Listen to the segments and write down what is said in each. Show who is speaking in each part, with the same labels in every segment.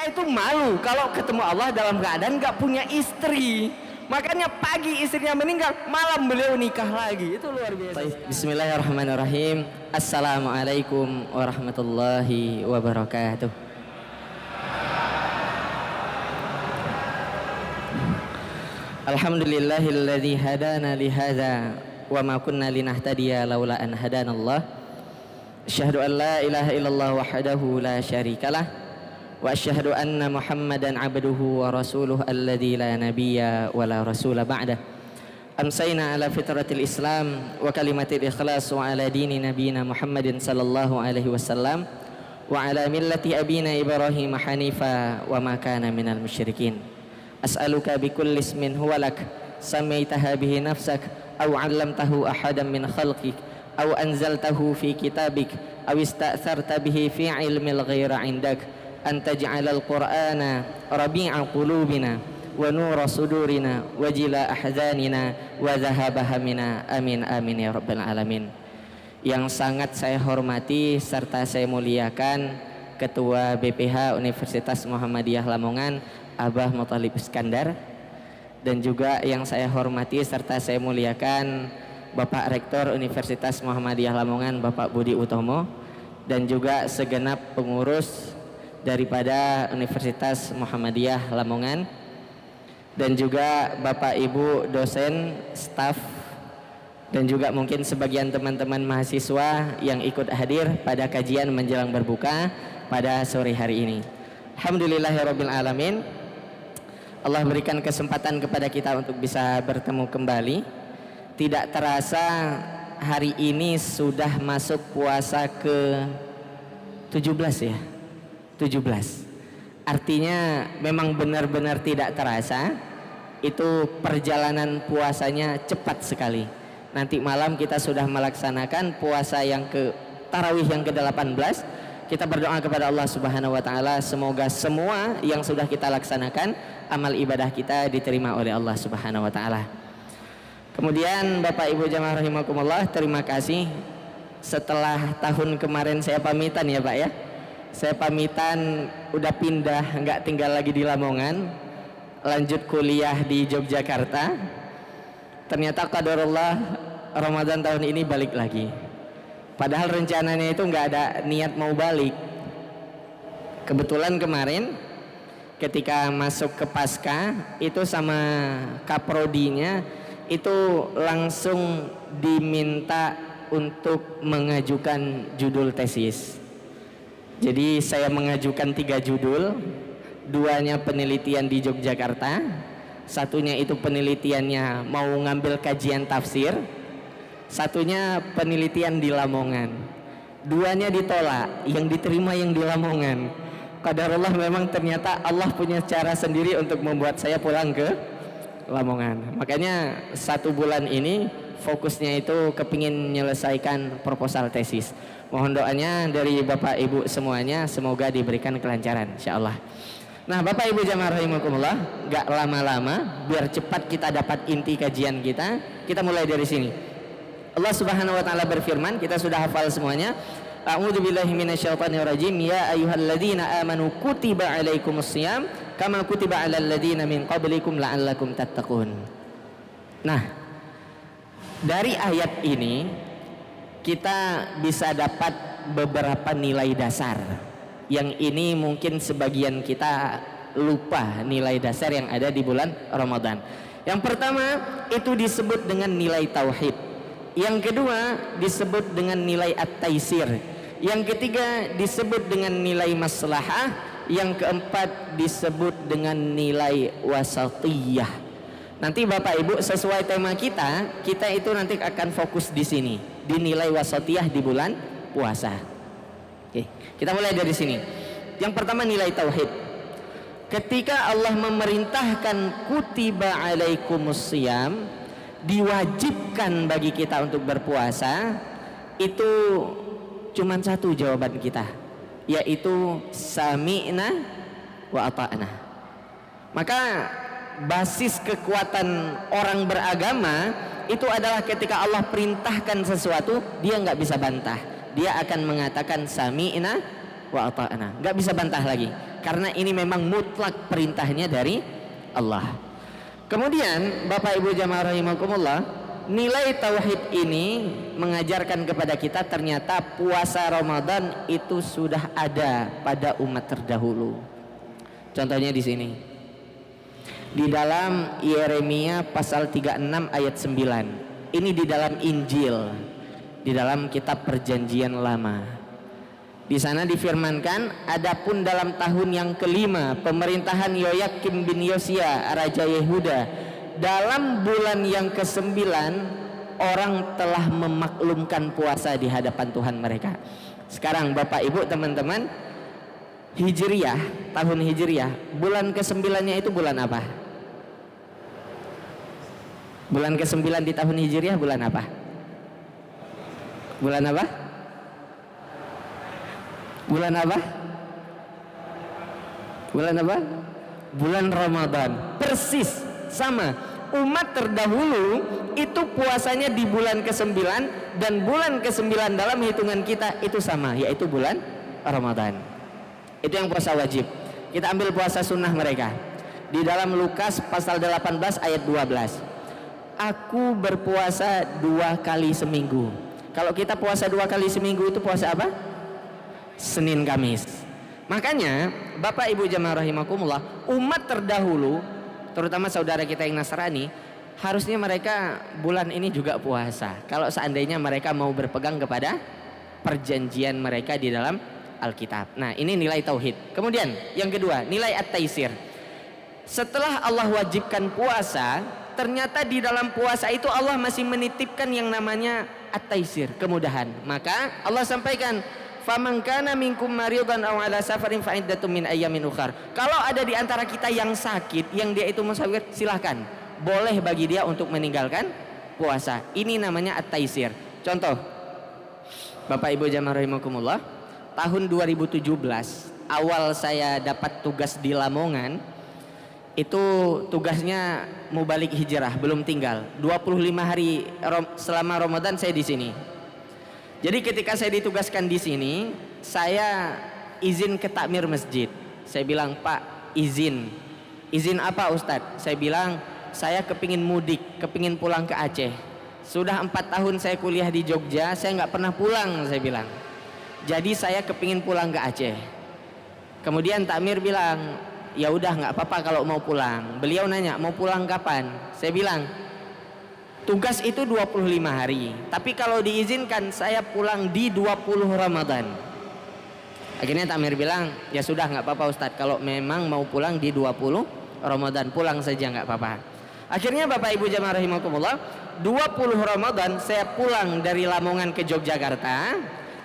Speaker 1: Dia itu malu kalau ketemu Allah dalam keadaan nggak punya istri. Makanya pagi istrinya meninggal, malam beliau nikah lagi. Itu luar biasa. Bismillahirrahmanirrahim. Assalamualaikum warahmatullahi wabarakatuh. Alhamdulillahilladzi hadana li hadza wa ma kunna linahtadiya laula an hadanallah. Asyhadu an la ilaha illallah wahdahu la syarikalah wa asyhadu anna Muhammadan abduhu wa rasuluh alladzi la nabiyya wa la rasula ba'dah. Amsayna ala fitratil Islam wa kalimatil ikhlas wa ala dini nabiyina Muhammadin sallallahu alaihi wasallam wa ala millati abina Ibrahim hanifa wa ma kana minal musyrikin. As'aluka bikulli ismin huwa lak samaitaha bihi nafsak aw 'allamtahu ahadan min khalqik aw anzaltahu fi kitabik aw ista'tharta bihi fi 'ilmil ghairi 'indak an taj'alal qur'ana rabi'a qulubina wa nura sudurina wa jila ahzanina wa dhahaba hamina. Amin amin ya rabbal alamin. Yang sangat saya hormati serta saya muliakan Ketua BPH Universitas Muhammadiyah Lamongan Abah Muthalib Iskandar, dan juga yang saya hormati serta saya muliakan Bapak Rektor Universitas Muhammadiyah Lamongan Bapak Budi Utomo, dan juga segenap pengurus daripada Universitas Muhammadiyah Lamongan, dan juga Bapak Ibu dosen, staf, dan juga mungkin sebagian teman-teman mahasiswa yang ikut hadir pada kajian menjelang berbuka pada sore hari ini. Alhamdulillahirabbil alamin. Allah berikan kesempatan kepada kita untuk bisa bertemu kembali. Tidak terasa hari ini sudah masuk puasa ke 17 ya. 17. Artinya memang benar-benar tidak terasa. Itu perjalanan puasanya cepat sekali. Nanti malam kita sudah melaksanakan puasa yang ke tarawih yang ke-18. Kita berdoa kepada Allah Subhanahu wa taala semoga semua yang sudah kita laksanakan amal ibadah kita diterima oleh Allah Subhanahu wa taala. Kemudian Bapak Ibu jamaah rahimakumullah, terima kasih. Setelah tahun kemarin saya pamitan ya Pak ya. Saya pamitan udah pindah, nggak tinggal lagi di Lamongan, lanjut kuliah di Yogyakarta. Ternyata qadarullah Ramadan tahun ini balik lagi. Padahal rencananya itu nggak ada niat mau balik. Kebetulan kemarin ketika masuk ke Pasca itu sama kaprodinya itu langsung diminta untuk mengajukan judul tesis. Jadi saya mengajukan 3 judul, 2-nya penelitian di Yogyakarta, 1-nya itu penelitiannya mau ngambil kajian tafsir, 1-nya penelitian di Lamongan. 2-nya ditolak, yang diterima yang di Lamongan. Qadarullah memang ternyata Allah punya cara sendiri untuk membuat saya pulang ke Lamongan. Makanya 1 bulan ini fokusnya itu kepingin menyelesaikan proposal tesis. Mohon doanya dari Bapak Ibu semuanya, semoga diberikan kelancaran insyaallah. Nah Bapak Ibu jamaah rahimakumullah, gak lama-lama biar cepat kita dapat inti kajian kita. Kita mulai dari sini. Allah Subhanahu wa taala berfirman, kita sudah hafal semuanya. A'udzubillahi minasyaitonirrajim. Ya ayyuhalladzina amanu kutiba alaikumusshiyam kama kutiba alal ladzina min qablikum la'allakum tattaqun. Nah, dari ayat ini kita bisa dapat beberapa nilai dasar. Yang ini mungkin sebagian kita lupa nilai dasar yang ada di bulan Ramadan. Yang pertama itu disebut dengan nilai tauhid. Yang kedua disebut dengan nilai at-taisir. Yang ketiga disebut dengan nilai maslahah. Yang keempat disebut dengan nilai wasatiyah. Nanti Bapak Ibu sesuai tema kita itu nanti akan fokus di sini, di nilai wasatiyah di bulan puasa. Oke, kita mulai dari sini. Yang pertama nilai tauhid. Ketika Allah memerintahkan kutiba alaikumusshiyam, diwajibkan bagi kita untuk berpuasa, itu cuma satu jawaban kita, yaitu sami'na wa ata'na. Maka basis kekuatan orang beragama itu adalah ketika Allah perintahkan sesuatu, dia nggak bisa bantah. Dia akan mengatakan sami'na wa ata'na, nggak bisa bantah lagi. karena ini memang mutlak perintahnya dari Allah. Kemudian Bapak Ibu jamaah rahimakumullah, nilai tauhid ini mengajarkan kepada kita ternyata puasa Ramadan itu sudah ada pada umat terdahulu. Contohnya di sini. Di dalam Yeremia pasal 36 ayat 9. Ini di dalam Injil, di dalam kitab Perjanjian Lama. Di sana difirmankan, adapun dalam tahun yang kelima pemerintahan Yoyakim bin Yosia raja Yehuda, dalam bulan yang ke-9 orang telah memaklumkan puasa di hadapan Tuhan mereka. Sekarang Bapak Ibu teman-teman, Hijriyah, tahun Hijriyah, bulan ke-9-nya itu bulan apa? Bulan ke-9 di tahun Hijriyah bulan apa? Bulan apa? Bulan apa? Bulan apa? Bulan Ramadan. Persis sama. Umat terdahulu itu puasanya di bulan ke-9, dan bulan ke-9 dalam hitungan kita itu sama, yaitu bulan Ramadan. Itu yang puasa wajib. Kita ambil puasa sunnah mereka. Di dalam Lukas pasal 18 ayat 12. Aku berpuasa 2 kali seminggu. Kalau kita puasa 2 kali seminggu itu puasa apa? Senin Kamis. Makanya Bapak Ibu jamaah rahimakumullah, umat terdahulu, terutama saudara kita yang Nasrani, harusnya mereka bulan ini juga puasa. Kalau seandainya mereka mau berpegang kepada perjanjian mereka di dalam Alkitab. Nah, ini nilai tauhid. Kemudian yang kedua, nilai at-taisir. Setelah Allah wajibkan puasa, ternyata di dalam puasa itu Allah masih menitipkan yang namanya at-taisir, kemudahan. Maka Allah sampaikan, faman kana minkum maridan aw ala safarin fa iddatun min ayyamin ukhar. Kalau ada di antara kita yang sakit, yang dia itu musafir, silahkan, boleh bagi dia untuk meninggalkan puasa. Ini namanya at-taisir. Contoh, Bapak Ibu jamaah rahimakumullah, tahun 2017 awal saya dapat tugas di Lamongan. Itu tugasnya mau balik hijrah, belum tinggal 25 hari selama Ramadan saya di sini. Jadi ketika saya ditugaskan di sini, saya izin ke takmir masjid. Saya bilang, Pak, izin apa Ustadz? Saya bilang, saya kepingin mudik, kepingin pulang ke Aceh. Sudah 4 tahun saya kuliah di Jogja, saya nggak pernah pulang, saya bilang. Jadi saya kepingin pulang ke Aceh. Kemudian takmir bilang, ya udah nggak apa-apa kalau mau pulang. Beliau nanya, mau pulang kapan? Saya bilang, tugas itu 25 hari, tapi kalau diizinkan saya pulang di 20 Ramadan. Akhirnya takmir bilang, ya sudah nggak apa-apa Ustadz, kalau memang mau pulang di 20 Ramadan, pulang saja nggak apa-apa. Akhirnya Bapak Ibu jamaah rahimakumullah, 20 Ramadan saya pulang dari Lamongan ke Yogyakarta,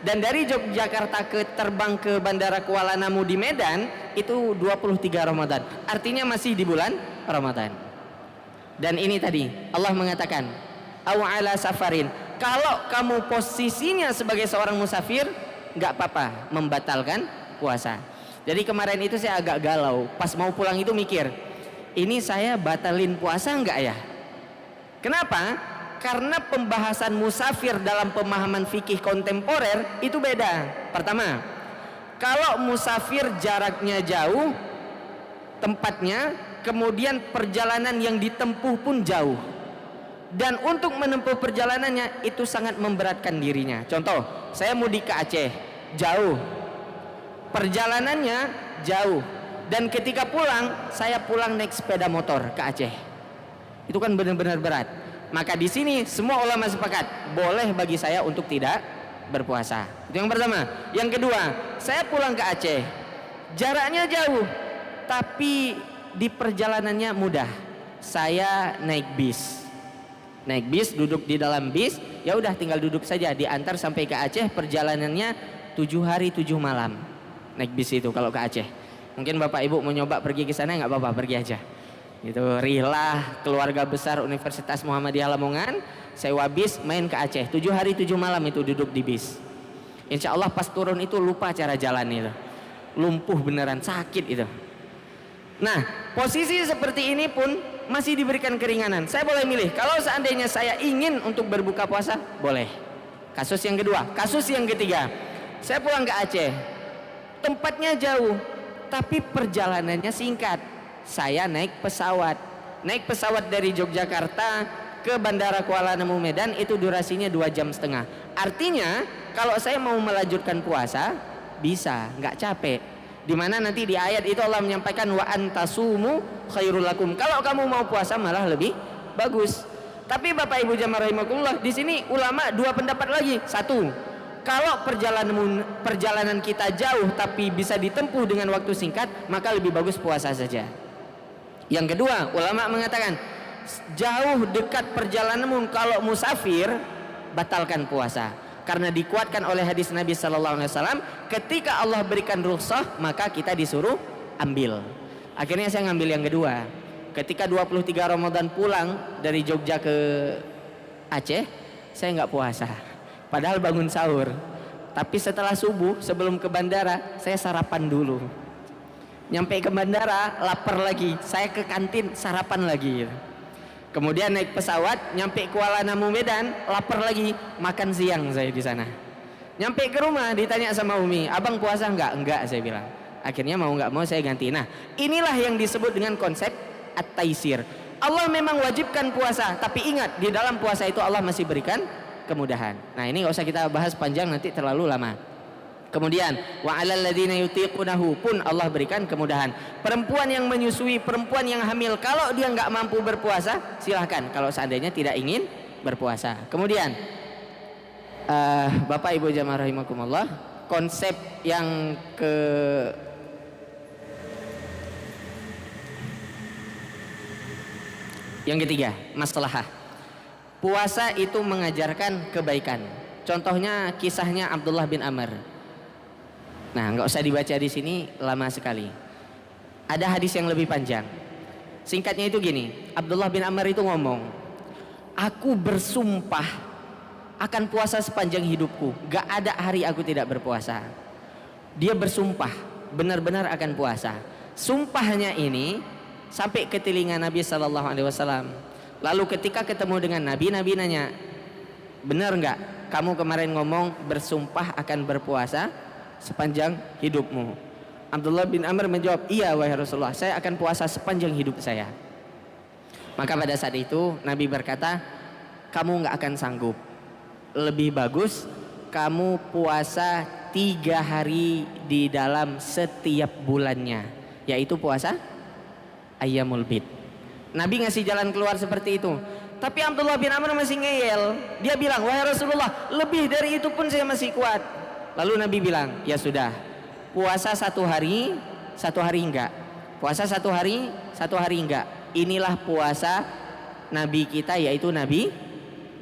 Speaker 1: dan dari Yogyakarta terbang ke Bandara Kuala Namu di Medan itu 23 Ramadan. Artinya masih di bulan Ramadan. Dan ini tadi Allah mengatakan, aw ala safarin. Kalau kamu posisinya sebagai seorang musafir, nggak apa-apa membatalkan puasa. Jadi kemarin itu saya agak galau. Pas mau pulang itu mikir, ini saya batalin puasa nggak ya? Kenapa? Karena pembahasan musafir dalam pemahaman fikih kontemporer itu beda. Pertama, kalau musafir jaraknya jauh tempatnya, kemudian perjalanan yang ditempuh pun jauh, dan untuk menempuh perjalanannya itu sangat memberatkan dirinya. Contoh, saya mudik ke Aceh, jauh, perjalanannya jauh, dan ketika pulang saya pulang naik sepeda motor ke Aceh. Itu kan benar-benar berat. Maka di sini semua ulama sepakat boleh bagi saya untuk tidak berpuasa. Itu yang pertama. Yang kedua, saya pulang ke Aceh, jaraknya jauh, tapi di perjalanannya mudah. Saya naik bis, duduk di dalam bis, ya udah tinggal duduk saja, diantar sampai ke Aceh. Perjalanannya 7 hari 7 malam naik bis itu kalau ke Aceh. Mungkin Bapak Ibu mau nyoba pergi ke sana, nggak apa-apa, pergi aja. Itu Rihlah keluarga besar Universitas Muhammadiyah Lamongan, sewa bis main ke Aceh. 7 hari 7 malam itu duduk di bis. Insya Allah pas turun itu lupa cara jalan itu, lumpuh beneran, sakit itu. Nah, posisi seperti ini pun masih diberikan keringanan. Saya boleh milih. Kalau seandainya saya ingin untuk berbuka puasa, boleh. Kasus yang kedua. Kasus yang ketiga, saya pulang ke Aceh, tempatnya jauh, tapi perjalanannya singkat. Saya naik pesawat dari Yogyakarta ke Bandara Kuala Namu Medan, itu durasinya 2,5 jam. Artinya kalau saya mau melanjutkan puasa bisa, nggak capek. Dimana nanti di ayat itu Allah menyampaikan wa antasumu khairul lakum. Kalau kamu mau puasa malah lebih bagus. Tapi Bapak Ibu jamaah rahimakumullah, di sini ulama dua pendapat lagi. Satu, kalau perjalanan kita jauh tapi bisa ditempuh dengan waktu singkat, maka lebih bagus puasa saja. Yang kedua, ulama mengatakan jauh dekat perjalananmu kalau musafir, batalkan puasa. Karena dikuatkan oleh hadis Nabi Sallallahu Alaihi Wasallam, ketika Allah berikan rukhsah maka kita disuruh ambil. Akhirnya saya ngambil yang kedua. Ketika 23 Ramadan pulang dari Jogja ke Aceh, saya nggak puasa. Padahal bangun sahur. Tapi setelah subuh, sebelum ke bandara, saya sarapan dulu. Nyampe ke bandara, lapar lagi. Saya ke kantin, sarapan lagi. Kemudian naik pesawat, nyampe Kuala Namu Medan, lapar lagi, makan siang saya di sana. Nyampe ke rumah, ditanya sama Umi, abang puasa enggak? Enggak, saya bilang. Akhirnya mau nggak mau saya ganti. Nah, inilah yang disebut dengan konsep at-taisir. Allah memang wajibkan puasa, tapi ingat di dalam puasa itu Allah masih berikan kemudahan. Nah, ini nggak usah kita bahas panjang, nanti terlalu lama. Kemudian wa 'alal ladzina yutiqunahu pun Allah berikan kemudahan. Perempuan yang menyusui, perempuan yang hamil, kalau dia nggak mampu berpuasa, silahkan. Kalau seandainya tidak ingin berpuasa. Kemudian Bapak Ibu jamaah rahimakumullah, konsep yang ketiga, maslahah. Puasa itu mengajarkan kebaikan. Contohnya kisahnya Abdullah bin Amr. Nah, nggak usah dibaca di sini, lama sekali. Ada hadis yang lebih panjang. Singkatnya itu gini, Abdullah bin Amr itu ngomong, aku bersumpah akan puasa sepanjang hidupku. Gak ada hari aku tidak berpuasa. Dia bersumpah benar-benar akan puasa. Sumpahnya ini sampai ke telinga Nabi Sallallahu Alaihi Wasallam. Lalu ketika ketemu dengan Nabi, Nabi nanya, benar nggak kamu kemarin ngomong bersumpah akan berpuasa sepanjang hidupmu? Abdullah bin Amr menjawab, iya wahai Rasulullah, saya akan puasa sepanjang hidup saya. Maka pada saat itu Nabi berkata, kamu nggak akan sanggup. Lebih bagus kamu puasa 3 hari di dalam setiap bulannya, yaitu puasa Ayyamul Bid. Nabi ngasih jalan keluar seperti itu. Tapi Abdullah bin Amr masih ngeyel. Dia bilang, wahai Rasulullah, lebih dari itu pun saya masih kuat. Lalu Nabi bilang, ya sudah, puasa 1 hari, 1 hari enggak. Puasa 1 hari, 1 hari enggak. Inilah puasa Nabi kita, yaitu Nabi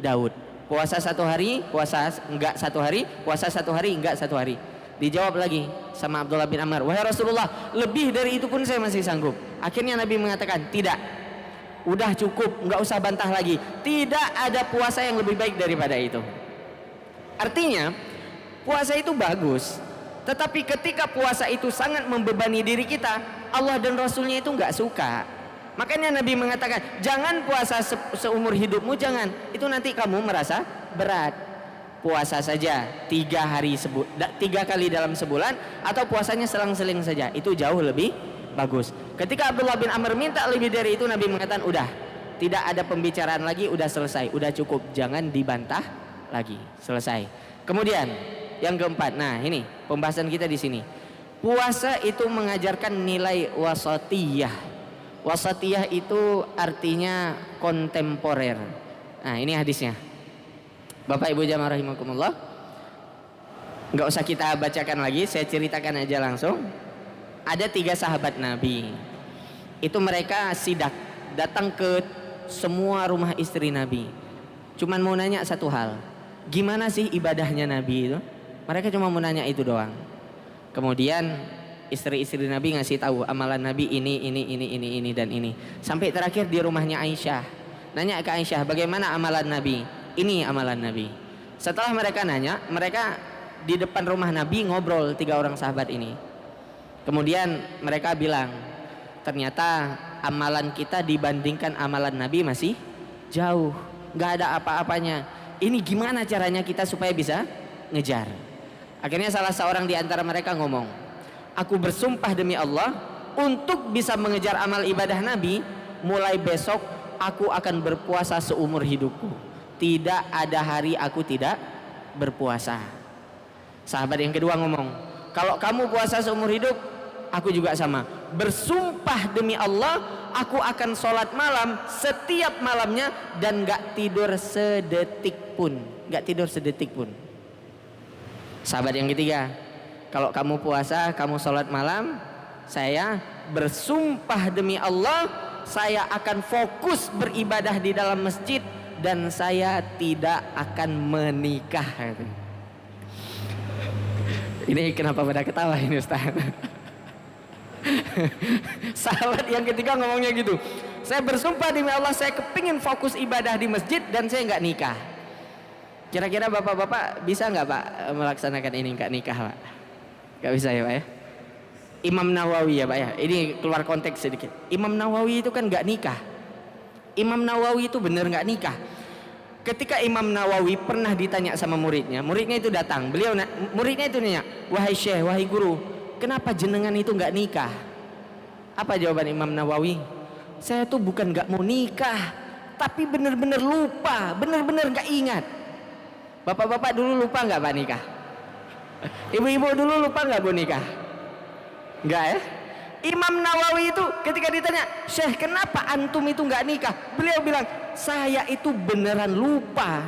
Speaker 1: Daud. Puasa 1 hari, puasa enggak 1 hari, puasa 1 hari, enggak 1 hari. Dijawab lagi sama Abdullah bin Amr, wahai Rasulullah, lebih dari itu pun saya masih sanggup. Akhirnya Nabi mengatakan, tidak, udah cukup, nggak usah bantah lagi. Tidak ada puasa yang lebih baik daripada itu. Artinya puasa itu bagus, tetapi ketika puasa itu sangat membebani diri kita, Allah dan Rasulnya itu nggak suka. Makanya Nabi mengatakan, jangan puasa seumur hidupmu, jangan. Itu nanti kamu merasa berat. Puasa saja 3 kali dalam sebulan, atau puasanya selang-seling saja, itu jauh lebih bagus. Ketika Abdullah bin Amr minta lebih dari itu, Nabi mengatakan, udah, tidak ada pembicaraan lagi, udah selesai, udah cukup, jangan dibantah lagi, selesai. Kemudian yang keempat, nah ini pembahasan kita di sini. Puasa itu mengajarkan nilai wasatiyah. Wasatiyah itu artinya kontemporer. Nah ini hadisnya. Bapak Ibu jamaah rahimakumullah, nggak usah kita bacakan lagi, saya ceritakan aja langsung. Ada 3 sahabat Nabi. Itu mereka sidak, datang ke semua rumah istri Nabi. Cuman mau nanya satu hal, gimana sih ibadahnya Nabi itu? Mereka cuma mau nanya itu doang. Kemudian istri-istri Nabi ngasih tahu amalan Nabi ini dan ini. Sampai terakhir di rumahnya Aisyah. Nanya ke Aisyah, bagaimana amalan Nabi? Ini amalan Nabi. Setelah mereka nanya, mereka di depan rumah Nabi ngobrol 3 orang sahabat ini. Kemudian mereka bilang, ternyata amalan kita dibandingkan amalan Nabi masih jauh, nggak ada apa-apanya. Ini gimana caranya kita supaya bisa ngejar? Akhirnya salah seorang di antara mereka ngomong, aku bersumpah demi Allah, untuk bisa mengejar amal ibadah Nabi, mulai besok aku akan berpuasa seumur hidupku. Tidak ada hari aku tidak berpuasa. Sahabat yang kedua ngomong, kalau kamu puasa seumur hidup, aku juga sama. Bersumpah demi Allah, aku akan sholat malam setiap malamnya dan gak tidur sedetik pun. Gak tidur sedetik pun. Sahabat yang ketiga, kalau kamu puasa, kamu sholat malam, saya bersumpah demi Allah, saya akan fokus beribadah di dalam masjid dan saya tidak akan menikah. Ini kenapa pada ketawa ini Ustaz? Sahabat yang ketiga ngomongnya gitu, saya bersumpah demi Allah, saya kepingin fokus ibadah di masjid dan saya nggak nikah. Kira-kira bapak-bapak bisa nggak Pak melaksanakan ini, nggak nikah Pak? Nggak bisa ya Pak ya? Imam Nawawi ya Pak ya, ini keluar konteks sedikit. Imam Nawawi itu kan nggak nikah. Imam Nawawi itu bener nggak nikah. Ketika Imam Nawawi pernah ditanya sama muridnya, muridnya itu datang, muridnya itu nanya, wahai syekh, wahai guru, kenapa jenengan itu nggak nikah? Apa jawaban Imam Nawawi? Saya tuh bukan nggak mau nikah, tapi bener-bener lupa, bener-bener nggak ingat. Bapak-bapak dulu lupa nggak Pak nikah? Ibu-ibu dulu lupa nggak Bu nikah? Nggak ya? Imam Nawawi itu ketika ditanya, Syekh kenapa antum itu nggak nikah? Beliau bilang, saya itu beneran lupa.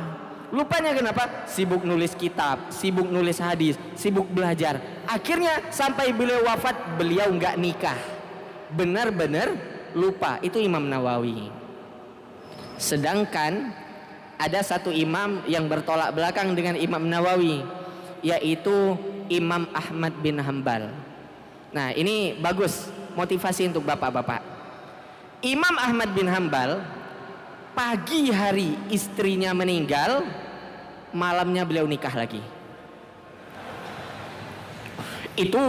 Speaker 1: Lupanya kenapa? Sibuk nulis kitab, sibuk nulis hadis, sibuk belajar. Akhirnya sampai beliau wafat, beliau nggak nikah. Benar-benar lupa. Itu Imam Nawawi. Sedangkan ada satu imam yang bertolak belakang dengan Imam Nawawi, yaitu Imam Ahmad bin Hambal. Nah ini bagus motivasi untuk bapak-bapak. Imam Ahmad bin Hambal, pagi hari istrinya meninggal, malamnya beliau nikah lagi. Itu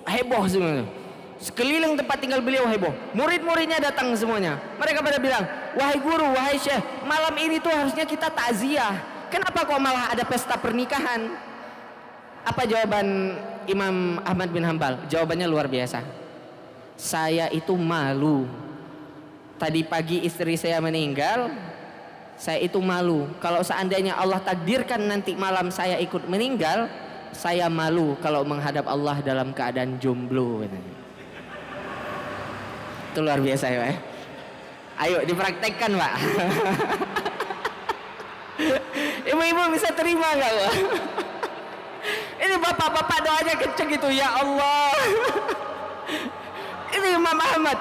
Speaker 1: heboh semuanya. Sekeliling tempat tinggal beliau heboh. Murid-muridnya datang semuanya. Mereka pada bilang, wahai guru, wahai syekh, malam ini tuh harusnya kita takziah. Kenapa kok malah ada pesta pernikahan? Apa jawaban Imam Ahmad bin Hambal? Jawabannya luar biasa. Saya itu malu. Tadi pagi istri saya meninggal, saya itu malu. Kalau seandainya Allah takdirkan nanti malam saya ikut meninggal, saya malu kalau menghadap Allah dalam keadaan jomblo. Itu luar biasa ya Pak. Ayo dipraktekkan Pak. Ibu-ibu bisa terima nggak Pak? Ini bapak-bapak doanya kenceng gitu, ya Allah. Ini Imam Ahmad.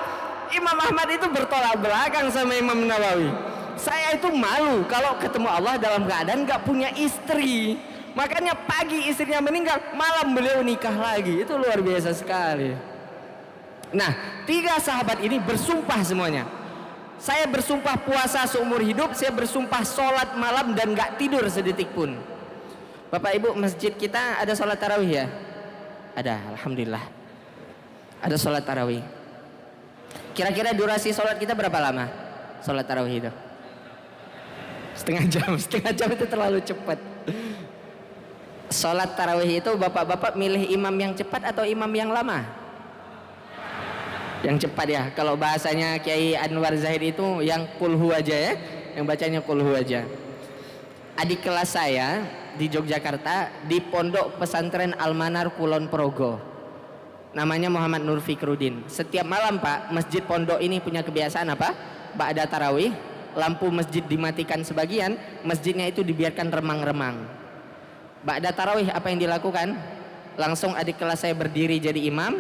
Speaker 1: Imam Ahmad itu bertolak belakang sama Imam Nawawi. Saya itu malu kalau ketemu Allah dalam keadaan gak punya istri. Makanya pagi istrinya meninggal, malam beliau nikah lagi. Itu luar biasa sekali. Nah, tiga sahabat ini bersumpah semuanya. Saya bersumpah puasa seumur hidup, saya bersumpah sholat malam dan gak tidur sedetik pun. Bapak Ibu, masjid kita ada sholat tarawih ya? Ada, alhamdulillah. Ada sholat tarawih. Kira-kira durasi sholat kita berapa lama? Sholat tarawih itu setengah jam itu terlalu cepat. Sholat tarawih itu bapak-bapak milih imam yang cepat atau imam yang lama? Yang cepat ya. Kalau bahasanya Kiai Anwar Zahid itu yang kulhu aja ya, yang bacanya kulhu aja. Adik kelas saya di Yogyakarta di Pondok Pesantren Almanar Kulon Progo, namanya Muhammad Nur Fikrudin. Setiap malam Pak, masjid pondok ini punya kebiasaan apa? Ba'da tarawih, lampu masjid dimatikan sebagian, masjidnya itu dibiarkan remang-remang. Ba'da tarawih apa yang dilakukan? Langsung adik kelas saya berdiri jadi imam.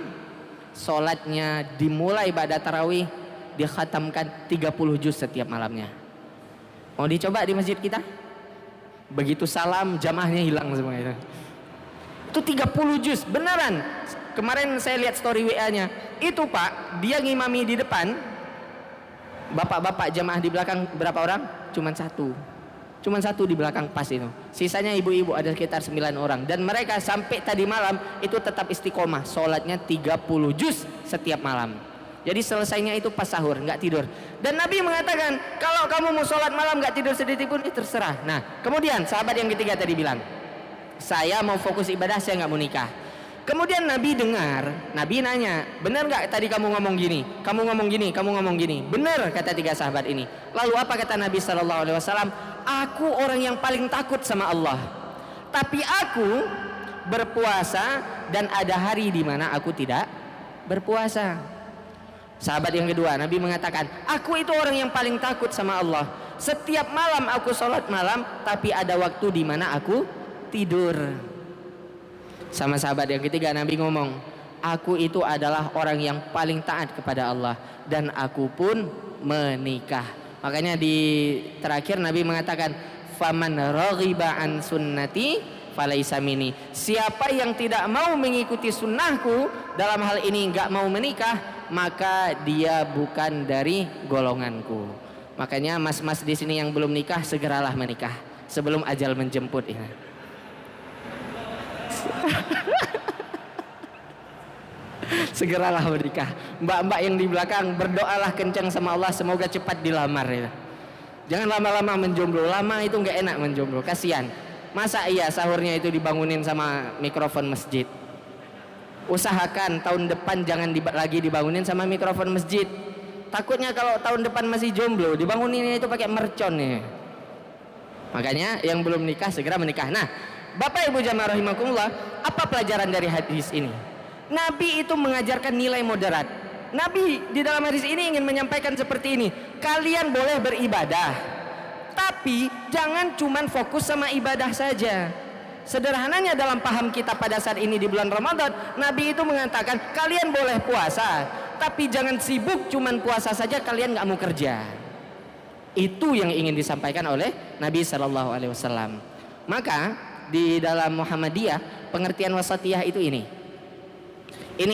Speaker 1: Sholatnya dimulai ba'da tarawih, dikhatamkan 30 juz setiap malamnya. Mau dicoba di masjid kita? Begitu salam, jamaahnya hilang semua itu. Itu 30 juz, beneran. Kemarin saya lihat story WA-nya. Itu Pak, dia ngimami di depan. Bapak-bapak jamaah di belakang berapa orang? Cuman satu di belakang pas itu. Sisanya ibu-ibu ada sekitar 9 orang. Dan mereka sampai tadi malam itu tetap istiqomah. Sholatnya 30 juz setiap malam. Jadi selesainya itu pas sahur, nggak tidur. Dan Nabi mengatakan, kalau kamu mau sholat malam nggak tidur sedetik pun, terserah. Nah, kemudian sahabat yang ketiga tadi bilang, saya mau fokus ibadah, saya nggak mau nikah. Kemudian Nabi dengar, Nabi nanya, benar nggak tadi kamu ngomong gini, kamu ngomong gini, kamu ngomong gini? Benar, kata tiga sahabat ini. Lalu apa kata Nabi SAW? Aku orang yang paling takut sama Allah, tapi aku berpuasa dan ada hari di mana aku tidak berpuasa. Sahabat yang kedua, Nabi mengatakan, aku itu orang yang paling takut sama Allah. Setiap malam aku sholat malam, tapi ada waktu di mana aku tidur. Sama sahabat yang ketiga, Nabi ngomong, aku itu adalah orang yang paling taat kepada Allah dan aku pun menikah. Makanya di terakhir Nabi mengatakan, faman raghiba an sunnati falaisa minni. Siapa yang tidak mau mengikuti sunnahku, dalam hal ini enggak mau menikah, maka dia bukan dari golonganku. Makanya mas-mas di sini yang belum nikah, segeralah menikah sebelum ajal menjemput ya. Segeralah menikah. Mbak-mbak yang di belakang, berdoalah kencang sama Allah semoga cepat dilamar ya. Jangan lama-lama menjomblo, lama itu nggak enak menjomblo, kasihan. Masa iya sahurnya itu dibangunin sama mikrofon masjid? Usahakan tahun depan jangan lagi dibangunin sama mikrofon masjid. Takutnya kalau tahun depan masih jomblo, dibanguninnya itu pakai mercon ya. Makanya yang belum nikah segera menikah. Nah, Bapak Ibu jamaah rahimakumullah, apa pelajaran dari hadis ini? Nabi itu mengajarkan nilai moderat. Nabi di dalam hadis ini ingin menyampaikan seperti ini. Kalian boleh beribadah, tapi jangan cuman fokus sama ibadah saja. Sederhananya dalam paham kita pada saat ini di bulan Ramadan, Nabi itu mengatakan kalian boleh puasa, tapi jangan sibuk cuman puasa saja, kalian nggak mau kerja. Itu yang ingin disampaikan oleh Nabi SAW. Maka di dalam Muhammadiyah pengertian wasatiyah itu ini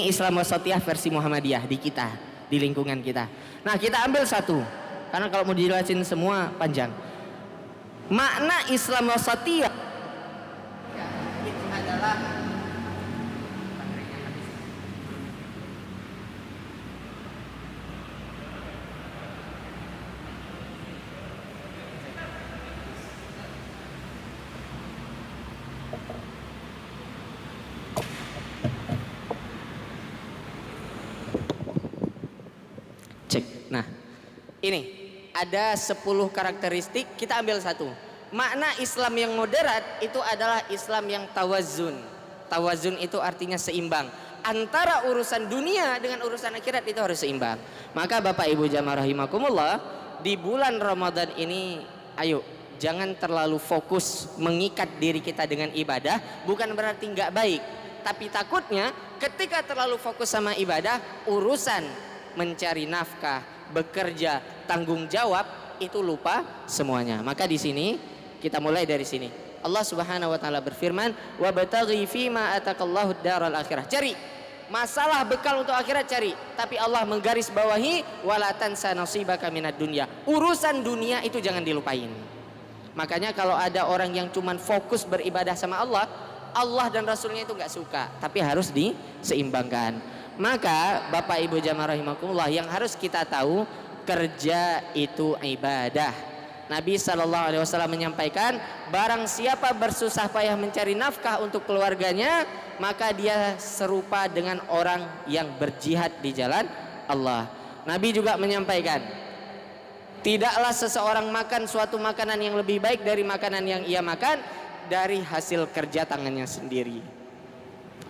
Speaker 1: Islam wasatiyah versi Muhammadiyah di kita, di lingkungan kita. Nah, kita ambil satu, karena kalau mau dijelasin semua panjang. Makna Islam wasatiyah itu adalah cek. Nah, ini ada 10 karakteristik, kita ambil satu. Makna Islam yang moderat itu adalah Islam yang tawazun. Tawazun itu artinya seimbang. Antara urusan dunia dengan urusan akhirat itu harus seimbang. Maka Bapak Ibu jamaah rahimakumullah, di bulan Ramadan ini ayo jangan terlalu fokus mengikat diri kita dengan ibadah. Bukan berarti nggak baik, tapi takutnya ketika terlalu fokus sama ibadah, urusan mencari nafkah, bekerja, tanggung jawab itu lupa semuanya. Maka di sini kita mulai dari sini. Allah Subhanahu wa taala berfirman, "Wabtaghi fima atakallahu ad-daral akhirah." Cari masalah bekal untuk akhirat, cari. Tapi Allah menggarisbawahi wala tansa nasibaka minad dunya. Urusan dunia itu jangan dilupain. Makanya kalau ada orang yang cuman fokus beribadah sama Allah, Allah dan Rasulnya itu nggak suka, tapi harus diseimbangkan. Maka Bapak Ibu jamaah rahimakumullah, yang harus kita tahu, kerja itu ibadah. Nabi SAW menyampaikan, barang siapa bersusah payah mencari nafkah untuk keluarganya, maka dia serupa dengan orang yang berjihad di jalan Allah. Nabi juga menyampaikan, tidaklah seseorang makan suatu makanan yang lebih baik dari makanan yang ia makan dari hasil kerja tangannya sendiri.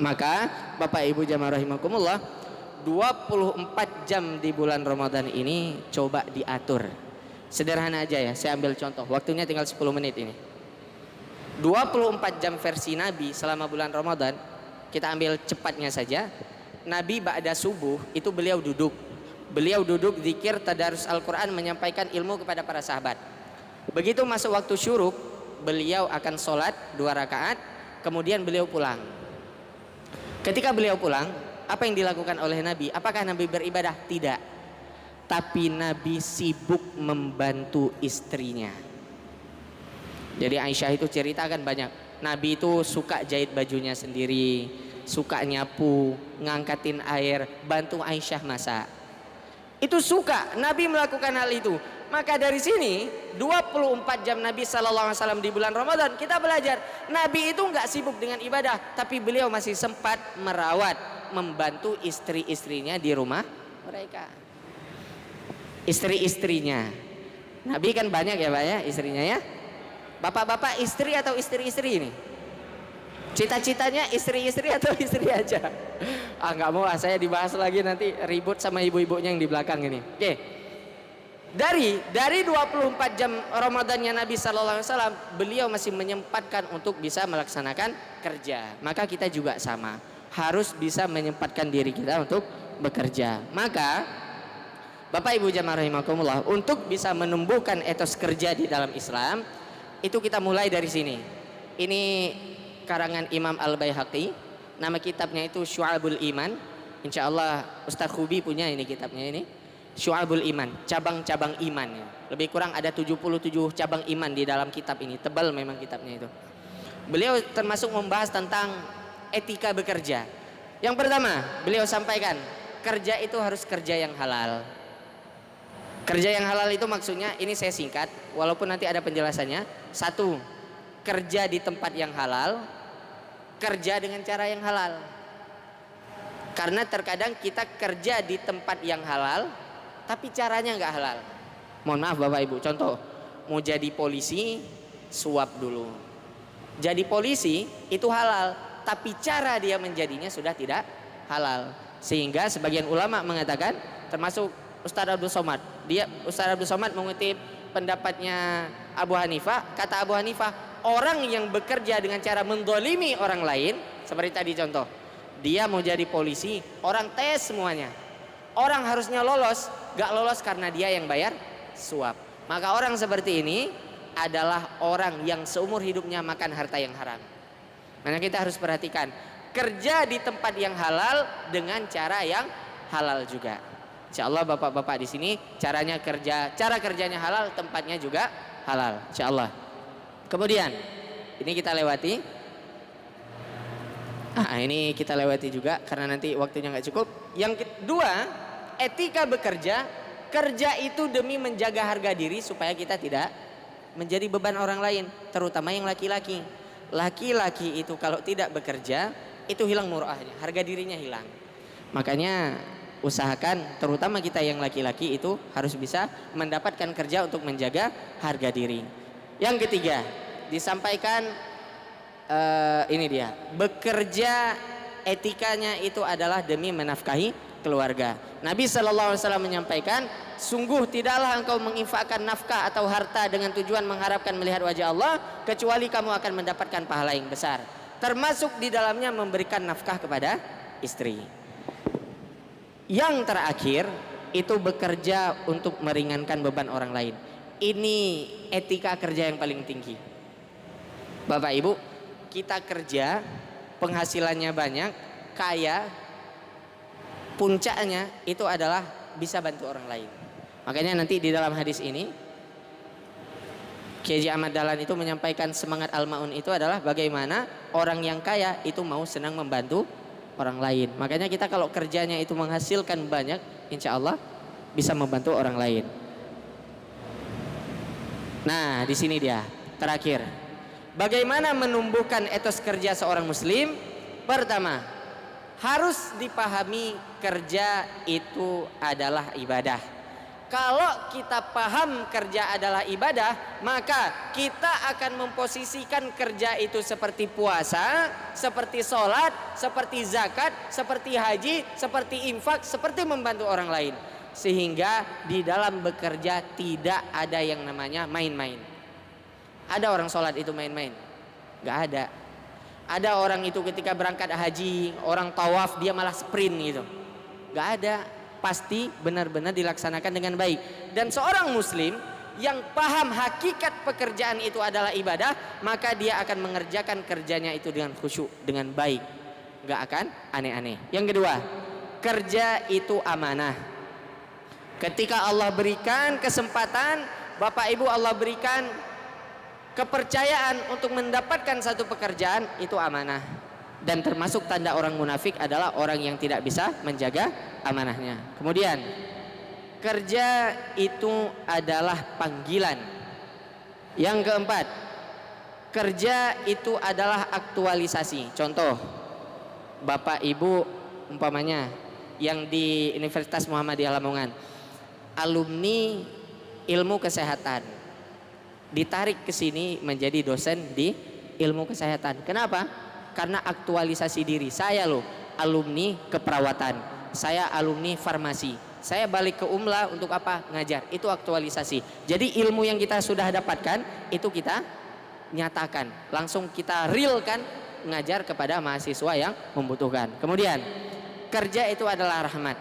Speaker 1: Maka Bapak Ibu jamaah rahimakumullah, 24 jam di bulan Ramadan ini coba diatur. Sederhana aja ya, saya ambil contoh, waktunya tinggal 10 menit ini. 24 jam versi Nabi selama bulan Ramadan, kita ambil cepatnya saja. Nabi ba'da subuh itu beliau duduk zikir, tadarus Al-Quran, menyampaikan ilmu kepada para sahabat. Begitu masuk waktu syuruk, beliau akan sholat 2 rakaat, kemudian beliau pulang. Ketika beliau pulang, apa yang dilakukan oleh Nabi? Apakah Nabi beribadah? Tidak. Tapi Nabi sibuk membantu istrinya. Jadi Aisyah itu ceritakan banyak. Nabi itu suka jahit bajunya sendiri, suka nyapu, ngangkatin air, bantu Aisyah masak. Itu suka, Nabi melakukan hal itu. Maka dari sini 24 jam Nabi Sallallahu Alaihi Wasallam di bulan Ramadan kita belajar Nabi itu nggak sibuk dengan ibadah, tapi beliau masih sempat merawat, membantu istri-istrinya di rumah mereka. Istri-istrinya, Nabi kan banyak ya Pak ya istrinya ya. Bapak-bapak istri atau istri-istri ini? Cita-citanya istri-istri atau istri aja? Nggak mau saya dibahas lagi, nanti ribut sama ibu-ibunya yang di belakang ini. Oke. Dari 24 jam Ramadannya Nabi Sallallahu Alaihi Wasallam, beliau masih menyempatkan untuk bisa melaksanakan kerja. Maka kita juga sama, harus bisa menyempatkan diri kita untuk bekerja. Maka Bapak Ibu jamaah rahimakumullah, untuk bisa menumbuhkan etos kerja di dalam Islam, itu kita mulai dari sini. Ini karangan Imam Al-Baihaqi, nama kitabnya itu Syu'abul Iman. Insya Allah Ustaz Khubi punya ini kitabnya ini, Syu'abul Iman, cabang-cabang iman. Lebih kurang ada 77 cabang iman di dalam kitab ini, tebal memang kitabnya itu. Beliau termasuk membahas tentang etika bekerja. Yang pertama beliau sampaikan, kerja itu harus kerja yang halal. Kerja yang halal itu maksudnya, ini saya singkat walaupun nanti ada penjelasannya. Satu, kerja di tempat yang halal, kerja dengan cara yang halal. Karena terkadang kita kerja di tempat yang halal tapi caranya nggak halal. Mohon maaf Bapak Ibu, contoh mau jadi polisi suap dulu. Jadi polisi itu halal, tapi cara dia menjadinya sudah tidak halal. Sehingga sebagian ulama mengatakan, termasuk Ustaz Abdul Somad, Ustaz Abdul Somad mengutip pendapatnya Abu Hanifah. Kata Abu Hanifah, orang yang bekerja dengan cara mendolimi orang lain, seperti tadi contoh, dia mau jadi polisi, orang tes semuanya, orang harusnya lolos, gak lolos karena dia yang bayar suap. Maka orang seperti ini adalah orang yang seumur hidupnya makan harta yang haram. Makanya kita harus perhatikan, kerja di tempat yang halal dengan cara yang halal juga. Insya Allah bapak-bapak di sini cara kerjanya halal, tempatnya juga halal. Insya Allah. Kemudian ini kita lewati. Ini kita lewati juga karena nanti waktunya nggak cukup. Yang kedua, etika bekerja. Kerja itu demi menjaga harga diri supaya kita tidak menjadi beban orang lain, terutama yang laki-laki. Laki-laki itu kalau tidak bekerja itu hilang muruahnya, harga dirinya hilang. Makanya usahakan terutama kita yang laki-laki itu harus bisa mendapatkan kerja untuk menjaga harga diri. Yang ketiga disampaikan, ini dia, bekerja etikanya itu adalah demi menafkahi keluarga. Nabi Sallallahu Alaihi Wasallam menyampaikan, sungguh tidaklah engkau menginfakkan nafkah atau harta dengan tujuan mengharapkan melihat wajah Allah, kecuali kamu akan mendapatkan pahala yang besar, termasuk di dalamnya memberikan nafkah kepada istri. Yang terakhir itu bekerja untuk meringankan beban orang lain. Ini etika kerja yang paling tinggi. Bapak Ibu, kita kerja, penghasilannya banyak, kaya, puncaknya itu adalah bisa bantu orang lain. Makanya nanti di dalam hadis ini Kiai Haji Ahmad Dahlan itu menyampaikan semangat Al-Ma'un itu adalah bagaimana orang yang kaya itu mau senang membantu orang lain. Makanya kita kalau kerjanya itu menghasilkan banyak, insya Allah bisa membantu orang lain. Nah, di sini dia terakhir. Bagaimana menumbuhkan etos kerja seorang muslim? Pertama, harus dipahami kerja itu adalah ibadah. Kalau kita paham kerja adalah ibadah, maka kita akan memposisikan kerja itu seperti puasa, seperti sholat, seperti zakat, seperti haji, seperti infak, seperti membantu orang lain. Sehingga di dalam bekerja tidak ada yang namanya main-main. Ada orang sholat itu main-main? Gak ada. Ada orang itu ketika berangkat haji, orang tawaf dia malah sprint gitu. Gak ada. Pasti benar-benar dilaksanakan dengan baik. Dan seorang muslim yang paham hakikat pekerjaan itu adalah ibadah, maka dia akan mengerjakan kerjanya itu dengan khusyuk, dengan baik, gak akan aneh-aneh. Yang kedua, kerja itu amanah. Ketika Allah berikan kesempatan, Bapak Ibu, Allah berikan kepercayaan untuk mendapatkan satu pekerjaan, itu amanah. Dan termasuk tanda orang munafik adalah orang yang tidak bisa menjaga amanahnya. Kemudian kerja itu adalah panggilan. Yang keempat, kerja itu adalah aktualisasi. Contoh, Bapak Ibu umpamanya yang di Universitas Muhammadiyah Lamongan, alumni ilmu kesehatan, ditarik ke sini menjadi dosen di ilmu kesehatan. Kenapa? Karena aktualisasi diri. Saya loh alumni keperawatan, saya alumni farmasi, saya balik ke Umla untuk apa? Ngajar. Itu aktualisasi. Jadi ilmu yang kita sudah dapatkan itu kita nyatakan, langsung kita realkan, ngajar kepada mahasiswa yang membutuhkan. Kemudian kerja itu adalah rahmat.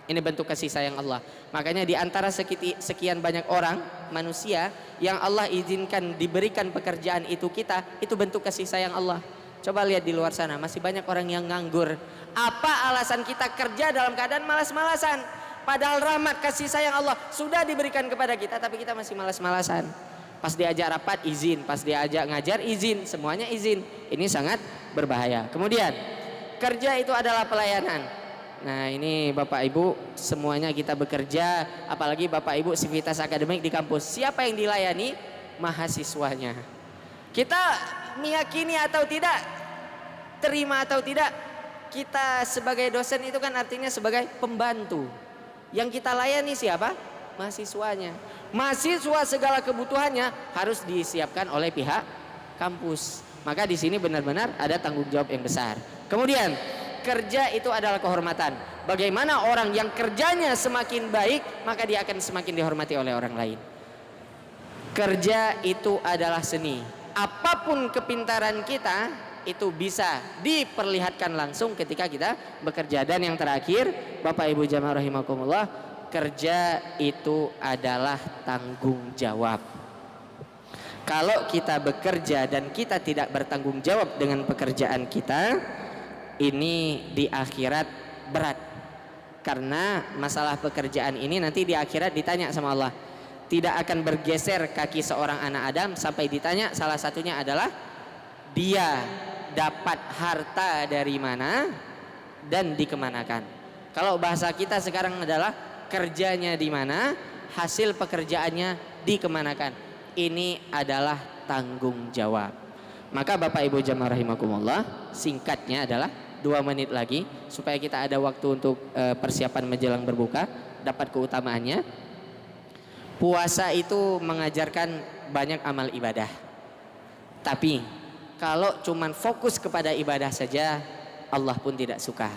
Speaker 1: Ini bentuk kasih sayang Allah. Makanya di antara sekian banyak orang manusia yang Allah izinkan diberikan pekerjaan itu kita, itu bentuk kasih sayang Allah. Coba lihat di luar sana, masih banyak orang yang nganggur. Apa alasan kita kerja dalam keadaan malas-malasan? Padahal rahmat kasih sayang Allah sudah diberikan kepada kita, tapi kita masih malas-malasan. Pas diajak rapat izin, pas diajak ngajar izin, semuanya izin. Ini sangat berbahaya. Kemudian kerja itu adalah pelayanan. Nah ini Bapak Ibu semuanya kita bekerja, apalagi Bapak Ibu sivitas akademik di kampus. Siapa yang dilayani? Mahasiswanya. Kita meyakini atau tidak, terima atau tidak, kita sebagai dosen itu kan artinya sebagai pembantu. Yang kita layani siapa? Mahasiswanya. Mahasiswa segala kebutuhannya harus disiapkan oleh pihak kampus. Maka di sini benar-benar ada tanggung jawab yang besar. Kemudian kerja itu adalah kehormatan. Bagaimana orang yang kerjanya semakin baik, maka dia akan semakin dihormati oleh orang lain. Kerja itu adalah seni. Apapun kepintaran kita itu bisa diperlihatkan langsung ketika kita bekerja. Dan yang terakhir, Bapak Ibu jamaah rahimakumullah, kerja itu adalah tanggung jawab. Kalau kita bekerja dan kita tidak bertanggung jawab dengan pekerjaan kita, ini di akhirat berat. Karena masalah pekerjaan ini nanti di akhirat ditanya sama Allah. Tidak akan bergeser kaki seorang anak Adam sampai ditanya, salah satunya adalah dia dapat harta dari mana dan dikemanakan. Kalau bahasa kita sekarang adalah kerjanya di mana, hasil pekerjaannya dikemanakan. Ini adalah tanggung jawab. Maka Bapak Ibu jamaah rahimakumullah, singkatnya adalah 2 menit lagi supaya kita ada waktu untuk persiapan menjelang berbuka, dapat keutamaannya. Puasa itu mengajarkan banyak amal ibadah. Tapi kalau cuman fokus kepada ibadah saja, Allah pun tidak suka.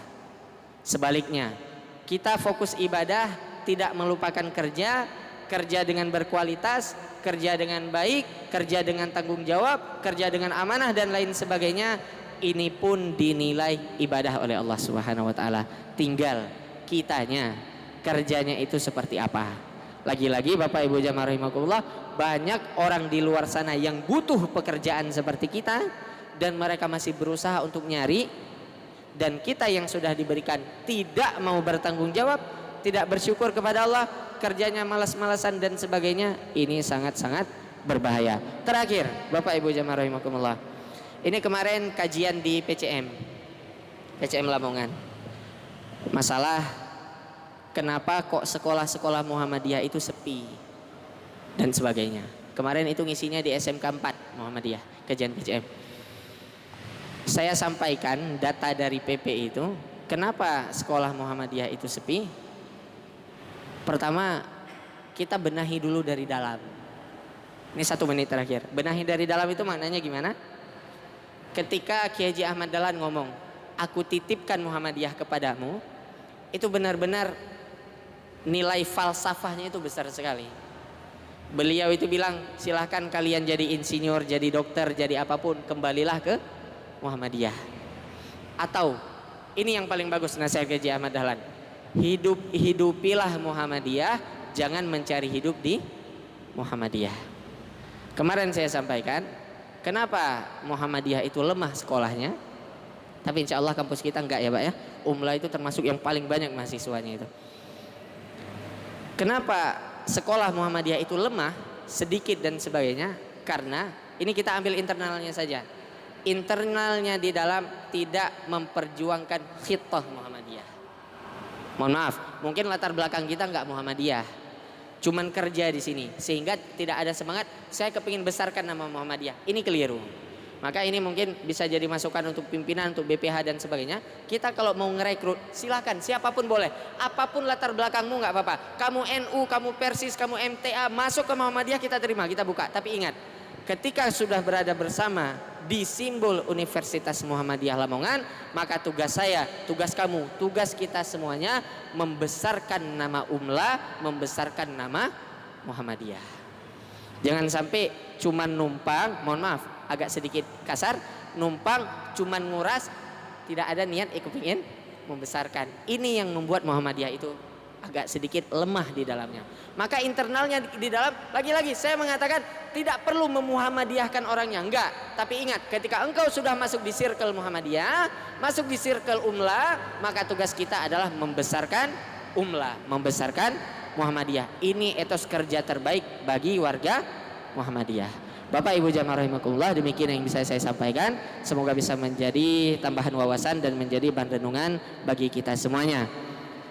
Speaker 1: Sebaliknya, kita fokus ibadah, tidak melupakan kerja, kerja dengan berkualitas, kerja dengan baik, kerja dengan tanggung jawab, kerja dengan amanah dan lain sebagainya. Ini pun dinilai ibadah oleh Allah Subhanahu wa taala. Tinggal kitanya kerjanya itu seperti apa. Lagi-lagi Bapak Ibu jamaah rahimakumullah, banyak orang di luar sana yang butuh pekerjaan seperti kita dan mereka masih berusaha untuk nyari, dan kita yang sudah diberikan tidak mau bertanggung jawab, tidak bersyukur kepada Allah, kerjanya malas-malasan dan sebagainya. Ini sangat-sangat berbahaya. Terakhir Bapak Ibu jamaah rahimakumullah, ini kemarin kajian di PCM Lamongan, masalah kenapa kok sekolah-sekolah Muhammadiyah itu sepi dan sebagainya. Kemarin itu ngisinya di SMK 4 Muhammadiyah, kajian PCM. Saya sampaikan data dari PP itu, kenapa sekolah Muhammadiyah itu sepi. Pertama, kita benahi dulu dari dalam. Ini 1 menit terakhir. Benahi dari dalam itu maknanya gimana? Ketika Kiai Haji Ahmad Dahlan ngomong, aku titipkan Muhammadiyah kepadamu, itu benar-benar nilai falsafahnya itu besar sekali. Beliau itu bilang, silahkan kalian jadi insinyur, jadi dokter, jadi apapun, kembalilah ke Muhammadiyah. Atau ini yang paling bagus nasihat Kiai Haji Ahmad Dahlan, hidupilah Muhammadiyah, jangan mencari hidup di Muhammadiyah. Kemarin saya sampaikan kenapa Muhammadiyah itu lemah sekolahnya, tapi insya Allah kampus kita enggak ya Pak ya. Umla itu termasuk yang paling banyak mahasiswanya itu. Kenapa sekolah Muhammadiyah itu lemah, sedikit dan sebagainya? Karena ini kita ambil internalnya saja. Internalnya di dalam tidak memperjuangkan khitah Muhammadiyah. Mohon maaf, mungkin latar belakang kita nggak Muhammadiyah, cuman kerja di sini, sehingga tidak ada semangat. Saya kepingin besarkan nama Muhammadiyah. Ini keliru. Maka ini mungkin bisa jadi masukan untuk pimpinan, untuk BPH dan sebagainya. Kita kalau mau ngerekrut, silakan siapapun boleh, apapun latar belakangmu nggak apa-apa. Kamu NU, kamu Persis, kamu MTA, masuk ke Muhammadiyah kita terima, kita buka. Tapi ingat, ketika sudah berada bersama di simbol Universitas Muhammadiyah Lamongan, maka tugas saya, tugas kamu, tugas kita semuanya membesarkan nama UMLA, membesarkan nama Muhammadiyah. Jangan sampai cuman numpang, mohon maaf agak sedikit kasar, numpang cuman nguras, tidak ada niat ingin membesarkan. Ini yang membuat Muhammadiyah itu agak sedikit lemah di dalamnya. Maka internalnya di dalam, lagi-lagi saya mengatakan tidak perlu memuhammadiyahkan orangnya, enggak. Tapi ingat, ketika engkau sudah masuk di circle Muhammadiyah, masuk di circle UMLA, maka tugas kita adalah membesarkan UMLA, membesarkan Muhammadiyah. Ini etos kerja terbaik bagi warga Muhammadiyah. Bapak Ibu jamaah rahimakumullah, demikian yang bisa saya sampaikan. Semoga bisa menjadi tambahan wawasan dan menjadi bahan renungan bagi kita semuanya.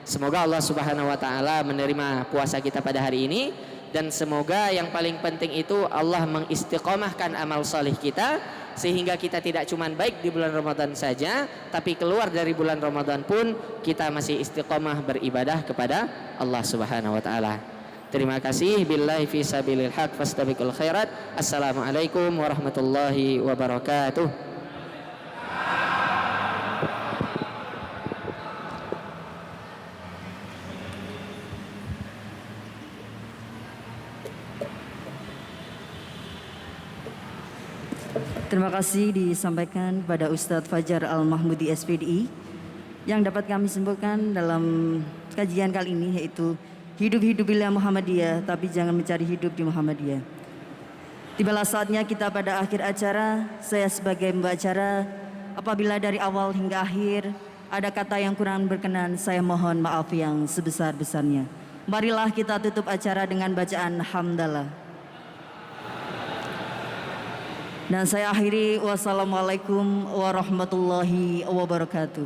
Speaker 1: Semoga Allah Subhanahu wa taala menerima puasa kita pada hari ini, dan semoga yang paling penting itu Allah mengistiqomahkan amal salih kita, sehingga kita tidak cuma baik di bulan Ramadan saja, tapi keluar dari bulan Ramadan pun kita masih istiqomah beribadah kepada Allah Subhanahu wa taala. Terima kasih. Billahi fi sabilil haq fastabiqul khairat. Assalamualaikum warahmatullahi wabarakatuh.
Speaker 2: Terima kasih disampaikan pada Ustadz Fajar Al-Mahmudi SPDI yang dapat kami simpulkan dalam kajian kali ini, yaitu hidup bila Muhammadiyah, tapi jangan mencari hidup di Muhammadiyah. Tibalah saatnya kita pada akhir acara. Saya sebagai pembawa acara, apabila dari awal hingga akhir ada kata yang kurang berkenan, saya mohon maaf yang sebesar-besarnya. Marilah kita tutup acara dengan bacaan hamdalah. Dan saya akhiri, wassalamualaikum warahmatullahi wabarakatuh.